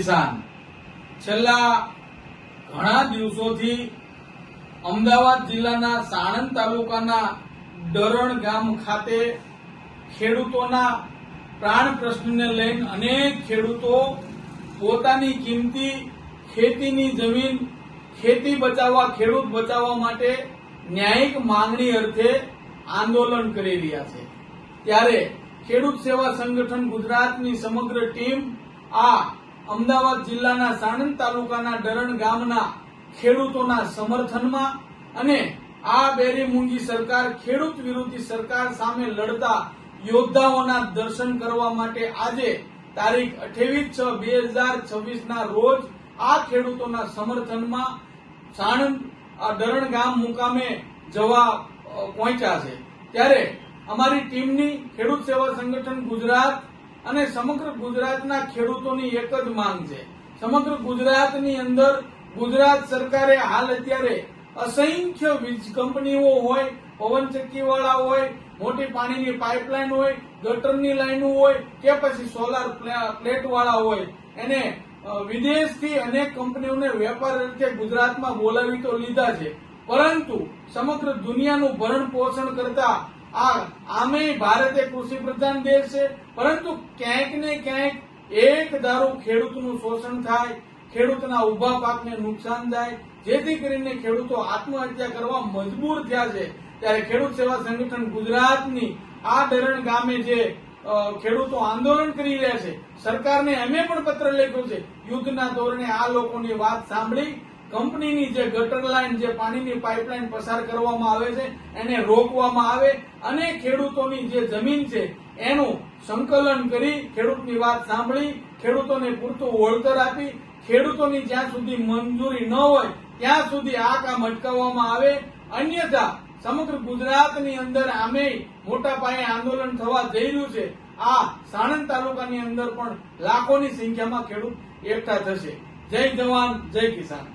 કિસાન છેલ્લા ઘણા દિવસોથી અમદાવાદ જિલ્લાના સાણંદ તાલુકાના ડરણ ગામ ખાતે ખેડૂતોના પ્રાણ પ્રશ્નને લઈને અનેક ખેડૂતો પોતાની કિંમતી ખેતીની જમીન ખેતી બચાવવા ખેડૂત બચાવવા માટે ન્યાયિક માંગણી અર્થે આંદોલન કરી રહ્યા છે। ત્યારે ખેડૂત સેવા સંગઠન ગુજરાતની સમગ્ર ટીમ આ અમદાવાદ જિલ્લાના સાણંદ તાલુકાના ડરણ ગામના ખેડૂતોના સમર્થનમાં અને આ બેરીમૂંગી સરકાર ખેડૂત વિરોધી સરકાર સામે લડતા યોદ્ધાઓના દર્શન કરવા માટે આજે તારીખ 28/6/2026 ના રોજ આ ખેડૂતોના સમર્થનમાં સાણંદ ડરણ ગામ મુકામે જવા પહોંચ્યા છે। ત્યારે અમારી ટીમની ખેડૂત સેવા સંગઠન ગુજરાત અને સમગ્ર ગુજરાતના ખેડૂતોની એક જ માંગ છે। સમગ્ર ગુજરાતની અંદર ગુજરાત સરકારે હાલ અત્યારે અસંખ્ય વીજ કંપનીઓ હોય, પવનચક્કીવાળા હોય, મોટી પાણીની પાઇપલાઇન હોય, ગટરની લાઈનો હોય કે પછી સોલાર પ્લેટ વાળા હોય, એને વિદેશથી અનેક કંપનીઓને વેપાર અર્થે ગુજરાતમાં બોલાવી તો લીધા છે, પરંતુ સમગ્ર દુનિયાનું ભરણ પોષણ કરતા આમે ભારત એક કૃષિ પ્રધાન દેશ છે, પરંતુ ક્યાંક ને ક્યાંક એક ધારું ખેડૂતનું શોષણ થાય, ખેડૂતના ઉભા પાકને નુકસાન થાય, જેથી કરીને ખેડૂતો આત્મહત્યા કરવા મજબૂર થયા છે। ત્યારે ખેડૂત સેવા સંગઠન ગુજરાતની આ ડરણ ગામે જે ખેડૂતો આંદોલન કરી રહ્યા છે, સરકારને અમે પણ પત્ર લખ્યો છે, યુદ્ધના ધોરણે આ લોકોની વાત સાંભળી કંપનીની જે ગટર લાઈન જે પાણીની પાઇપલાઇન પસાર કરવામાં આવે છે એને રોકવામાં આવે અને ખેડૂતોની જે જમીન છે એનું સંકલન કરી ખેડૂતની વાત સાંભળી ખેડૂતોને પૂરતું વળતર આપી ખેડૂતોની જ્યાં સુધી મંજૂરી ન હોય ત્યાં સુધી આ કામ અટકાવવામાં આવે, અન્યથા સમગ્ર ગુજરાતની અંદર આમે મોટા પાયે આંદોલન થવા જઈ રહ્યું છે। આ સાણંદ તાલુકાની અંદર પણ લાખોની સંખ્યામાં ખેડૂત એકઠા થશે। જય જવાન, જય કિસાન।